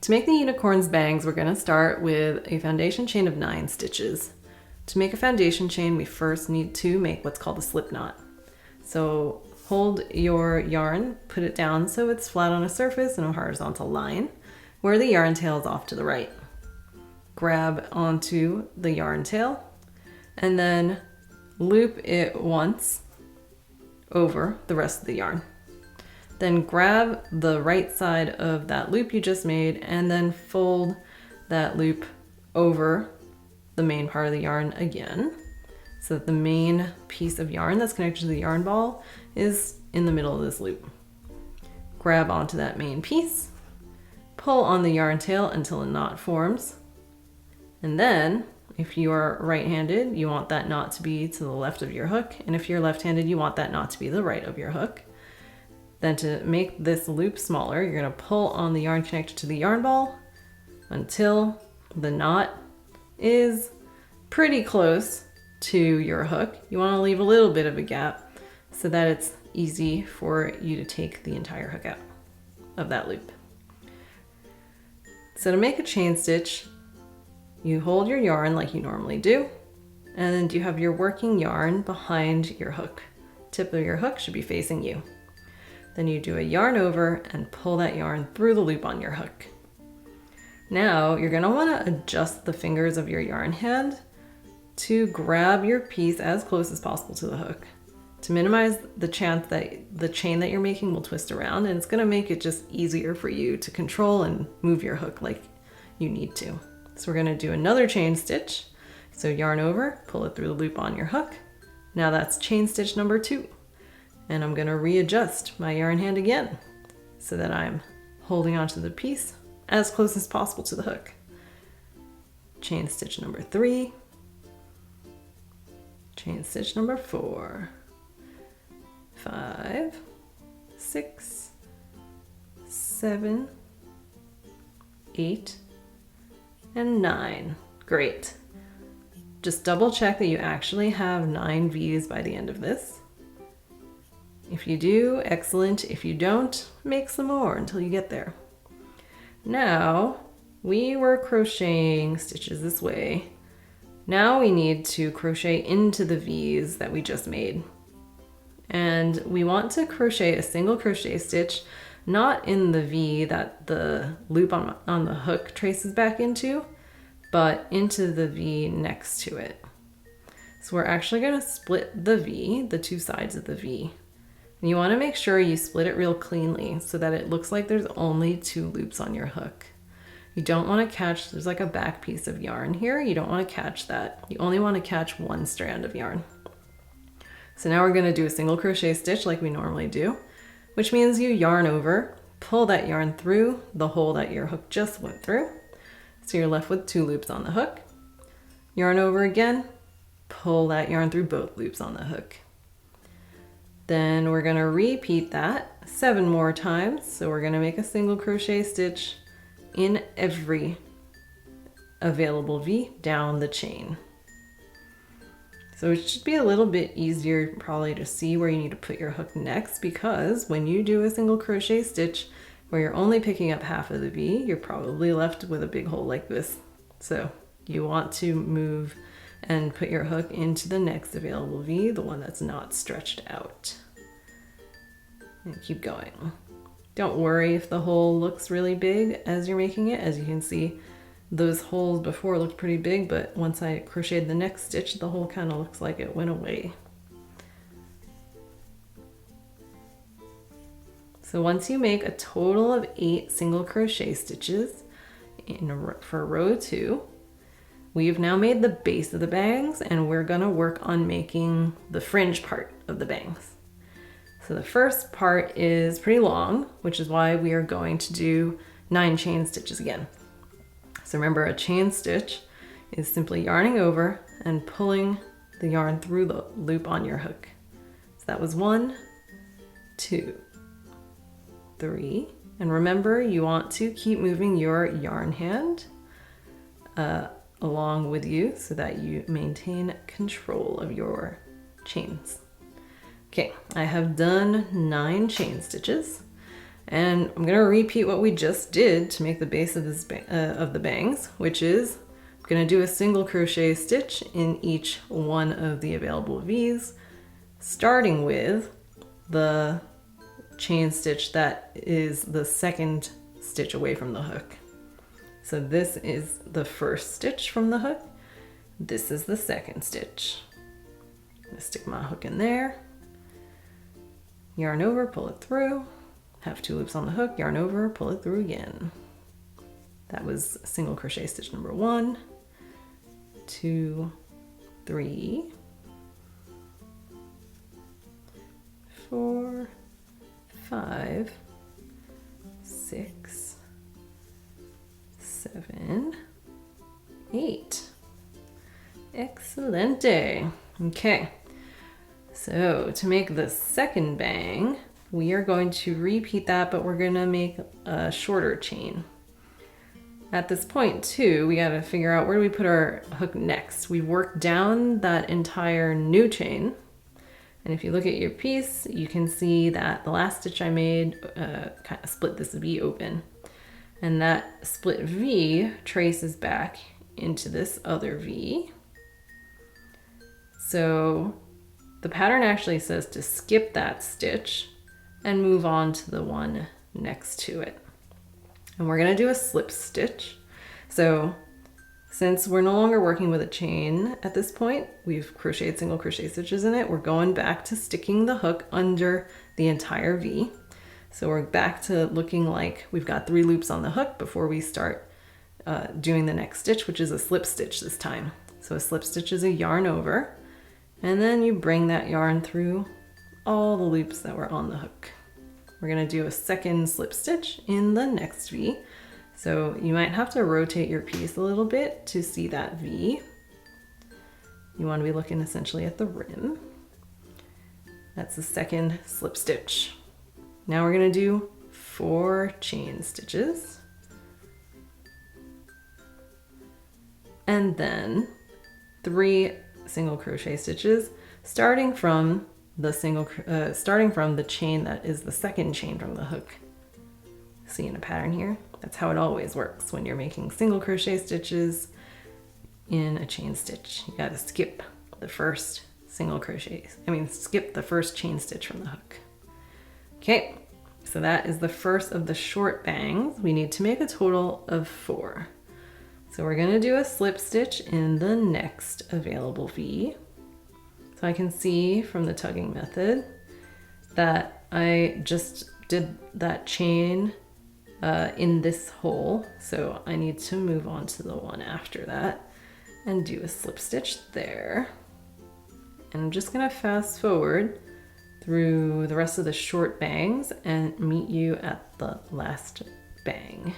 To make the unicorn's bangs, we're going to start with a foundation chain of 9 stitches. To make a foundation chain, we first need to make what's called a slip knot. So hold your yarn, put it down so it's flat on a surface in a horizontal line, where the yarn tail is off to the right. Grab onto the yarn tail and then loop it once over the rest of the yarn. Then grab the right side of that loop you just made and then fold that loop over the main part of the yarn again, so that the main piece of yarn that's connected to the yarn ball is in the middle of this loop. Grab onto that main piece, pull on the yarn tail until a knot forms, and then if you are right-handed, you want that knot to be to the left of your hook, and if you're left-handed, you want that knot to be the right of your hook. Then to make this loop smaller, you're going to pull on the yarn connected to the yarn ball until the knot is pretty close to your hook. You want to leave a little bit of a gap so that it's easy for you to take the entire hook out of that loop. So to make a chain stitch, you hold your yarn like you normally do, and then you have your working yarn behind your hook. Tip of your hook should be facing you. Then you do a yarn over and pull that yarn through the loop on your hook. Now you're going to want to adjust the fingers of your yarn hand to grab your piece as close as possible to the hook to minimize the chance that the chain that you're making will twist around, and it's going to make it just easier for you to control and move your hook like you need to. So we're going to do another chain stitch. So yarn over, pull it through the loop on your hook. Now that's chain stitch number 2. And I'm going to readjust my yarn hand again so that I'm holding onto the piece as close as possible to the hook. Chain stitch number 3, chain stitch number 4, 5, 6, 7, 8, and 9. Great. Just double check that you actually have 9 V's by the end of this. If you do, excellent. If you don't, make some more until you get there. Now, we were crocheting stitches this way. Now we need to crochet into the V's that we just made. And we want to crochet a single crochet stitch, not in the V that the loop on the hook traces back into, but into the V next to it. So we're actually going to split the V, the 2 sides of the V. And you want to make sure you split it real cleanly so that it looks like there's only 2 loops on your hook. You don't want to catch, there's like a back piece of yarn here. You don't want to catch that. You only want to catch 1 strand of yarn. So now we're going to do a single crochet stitch like we normally do, which means you yarn over, pull that yarn through the hole that your hook just went through. So you're left with 2 loops on the hook. Yarn over again, pull that yarn through both loops on the hook. Then we're going to repeat that 7 more times. So we're going to make a single crochet stitch in every available V down the chain. So it should be a little bit easier probably to see where you need to put your hook next, because when you do a single crochet stitch where you're only picking up half of the V, you're probably left with a big hole like this. So you want to move and put your hook into the next available V, the one that's not stretched out. And keep going. Don't worry if the hole looks really big as you're making it. As you can see, those holes before looked pretty big, but once I crocheted the next stitch, the hole kind of looks like it went away. So once you make a total of 8 single crochet stitches for row 2, we've now made the base of the bangs, and we're going to work on making the fringe part of the bangs. So the first part is pretty long, which is why we are going to do 9 chain stitches again. So remember, a chain stitch is simply yarning over and pulling the yarn through the loop on your hook. So that was 1, 2, 3. And remember, you want to keep moving your yarn hand along with you so that you maintain control of your chains. Okay, I have done 9 chain stitches. And I'm gonna repeat what we just did to make the base of this of the bangs, which is I'm gonna do a single crochet stitch in each one of the available V's, starting with the chain stitch that is the second stitch away from the hook. So this is the first stitch from the hook. This is the second stitch. I'm gonna stick my hook in there, yarn over, pull it through, have 2 loops on the hook, yarn over, pull it through again. That was single crochet stitch number 1, 2, 3, 4, 5, 6, 7, 8. Excelente. Okay, so to make the second bang, we are going to repeat that, but we're gonna make a shorter chain. At this point too, we gotta figure out where do we put our hook next. We worked down that entire new chain. And if you look at your piece, you can see that the last stitch I made kind of split this V open. And that split V traces back into this other V. So the pattern actually says to skip that stitch and move on to the one next to it. And we're gonna do a slip stitch. So since we're no longer working with a chain at this point, we've crocheted single crochet stitches in it, we're going back to sticking the hook under the entire V. So we're back to looking like we've got 3 loops on the hook before we start doing the next stitch, which is a slip stitch this time. So a slip stitch is a yarn over, and then you bring that yarn through all the loops that were on the hook. We're gonna do a second slip stitch in the next V. So you might have to rotate your piece a little bit to see that V. You want to be looking essentially at the rim. That's the second slip stitch. Now we're going to do 4 chain stitches. And then 3 single crochet stitches, starting from the chain that is the second chain from the hook. Seeing a pattern here? That's how it always works when you're making single crochet stitches in a chain stitch. You gotta skip the first skip the first chain stitch from the hook. Okay, so that is the first of the short bangs. We need to make a total of 4. So we're gonna do a slip stitch in the next available V. So I can see from the tugging method that I just did that chain in this hole, so I need to move on to the one after that and do a slip stitch there. And I'm just gonna fast forward through the rest of the short bangs and meet you at the last bang.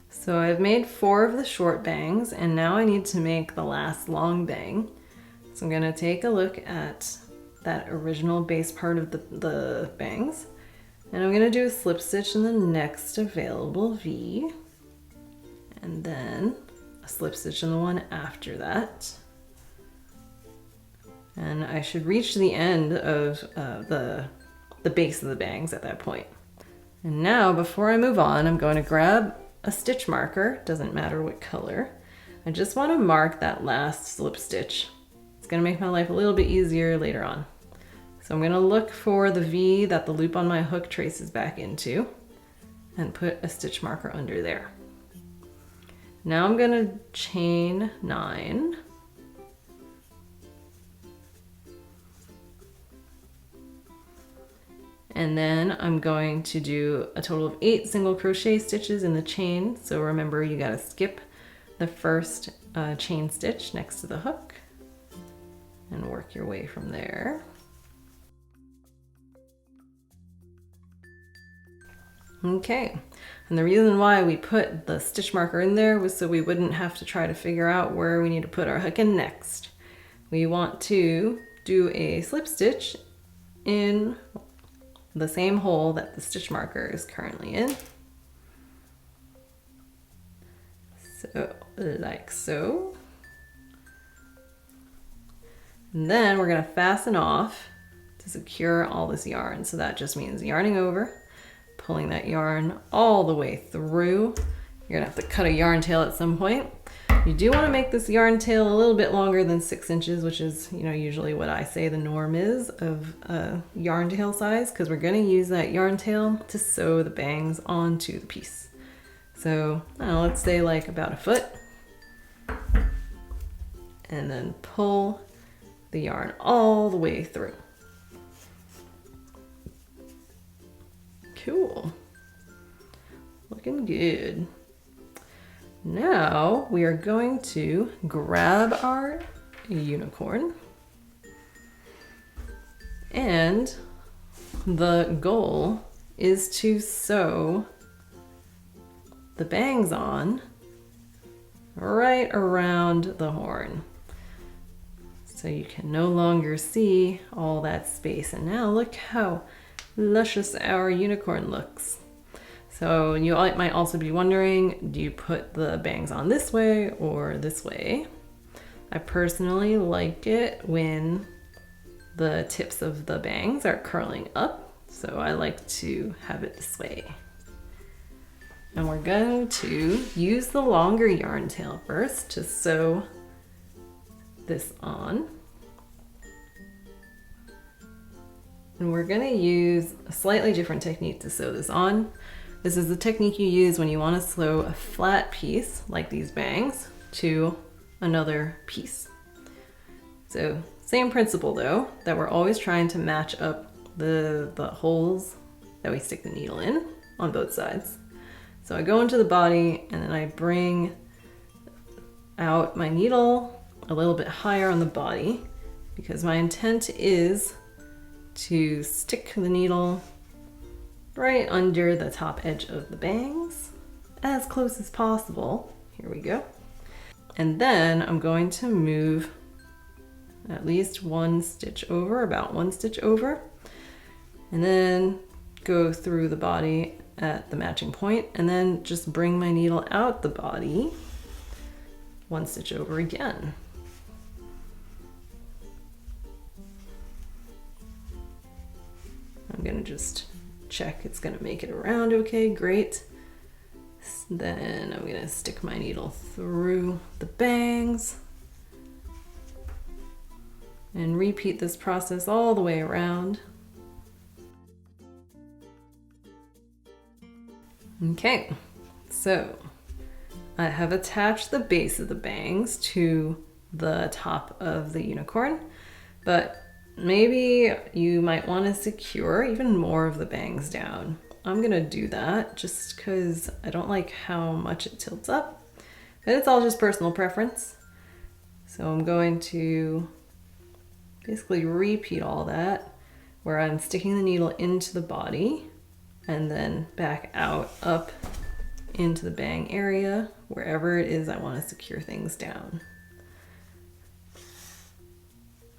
So I've made 4 of the short bangs, and now I need to make the last long bang. So I'm gonna take a look at that original base part of the bangs, and I'm gonna do a slip stitch in the next available V, and then a slip stitch in the one after that. And I should reach the end of the base of the bangs at that point. And now, before I move on, I'm going to grab a stitch marker, doesn't matter what color. I just want to mark that last slip stitch. It's going to make my life a little bit easier later on. So I'm going to look for the V that the loop on my hook traces back into and put a stitch marker under there. Now I'm going to chain 9. And then I'm going to do a total of 8 single crochet stitches in the chain. So remember, you got to skip the first chain stitch next to the hook and work your way from there. Okay, and the reason why we put the stitch marker in there was so we wouldn't have to try to figure out where we need to put our hook in next. We want to do a slip stitch in the same hole that the stitch marker is currently in. So, like so. And then we're gonna fasten off to secure all this yarn. So that just means yarning over, pulling that yarn all the way through. You're gonna have to cut a yarn tail at some point. You do want to make this yarn tail a little bit longer than 6 inches, which is, you know, usually what I say the norm is of yarn tail size, because we're going to use that yarn tail to sew the bangs onto the piece. So I don't know, let's say like about 1 foot, and then pull the yarn all the way through. Cool. Looking good. Now we are going to grab our unicorn, and the goal is to sew the bangs on right around the horn. So you can no longer see all that space. And now look how luscious our unicorn looks. So you might also be wondering, do you put the bangs on this way or this way? I personally like it when the tips of the bangs are curling up, so I like to have it this way. And we're going to use the longer yarn tail first to sew this on. And we're going to use a slightly different technique to sew this on. This is the technique you use when you want to sew a flat piece, like these bangs, to another piece. So same principle though, that we're always trying to match up the holes that we stick the needle in on both sides. So I go into the body and then I bring out my needle a little bit higher on the body, because my intent is to stick the needle right under the top edge of the bangs, as close as possible. Here we go. And then I'm going to move at least 1 stitch over, about 1 stitch over, and then go through the body at the matching point, and then just bring my needle out the body 1 stitch over again. I'm gonna just check it's gonna make it around okay, great. Then I'm gonna stick my needle through the bangs and repeat this process all the way around. Okay, so I have attached the base of the bangs to the top of the unicorn, but maybe you might want to secure even more of the bangs down. I'm gonna do that just because I don't like how much it tilts up, but it's all just personal preference. So I'm going to basically repeat all that, where I'm sticking the needle into the body and then back out up into the bang area, wherever it is I want to secure things down.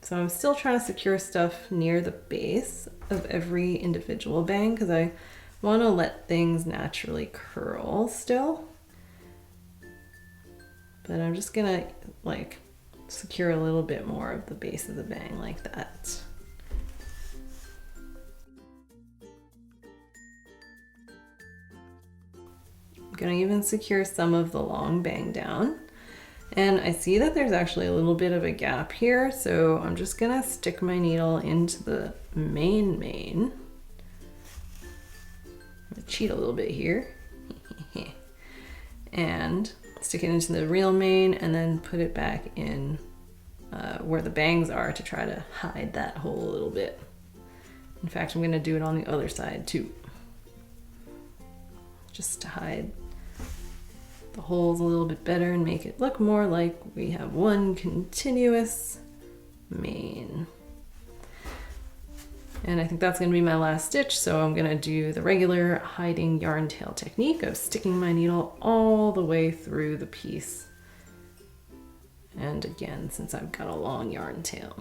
So I'm still trying to secure stuff near the base of every individual bang because I want to let things naturally curl still. But I'm just gonna like secure a little bit more of the base of the bang like that. I'm gonna even secure some of the long bang down. And I see that there's actually a little bit of a gap here, so I'm just gonna stick my needle into the main. I'm gonna cheat a little bit here. And stick it into the real main and then put it back in where the bangs are to try to hide that hole a little bit. In fact, I'm gonna do it on the other side too, just to hide the holes a little bit better and make it look more like we have one continuous main. And I think that's going to be my last stitch, so I'm going to do the regular hiding yarn tail technique of sticking my needle all the way through the piece. And again, since I've got a long yarn tail.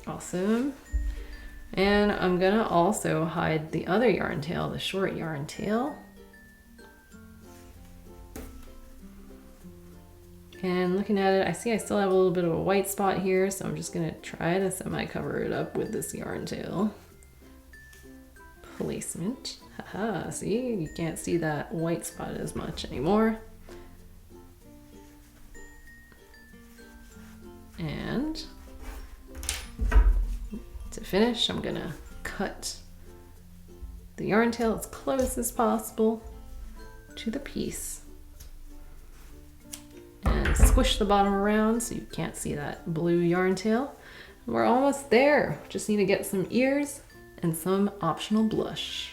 Awesome. And I'm gonna also hide the other yarn tail, the short yarn tail. And looking at it, I see I still have a little bit of a white spot here, so I'm just gonna try to semi-cover it up with this yarn tail placement. Haha, see, you can't see that white spot as much anymore. And to finish, I'm gonna cut the yarn tail as close as possible to the piece. And squish the bottom around so you can't see that blue yarn tail. We're almost there. Just need to get some ears and some optional blush.